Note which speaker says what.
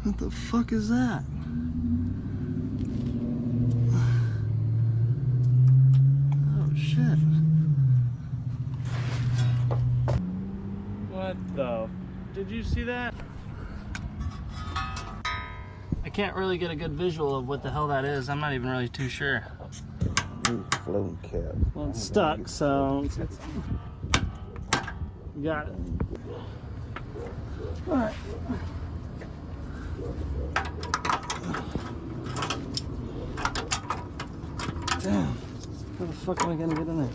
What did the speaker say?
Speaker 1: What the fuck is that? Oh shit. What the? Did you see that? I can't really get a good visual of what the hell that is. I'm not even really too sure.
Speaker 2: Floating cap.
Speaker 1: Well, it's stuck, so you got it. All right. Damn. How the fuck am I gonna get in there?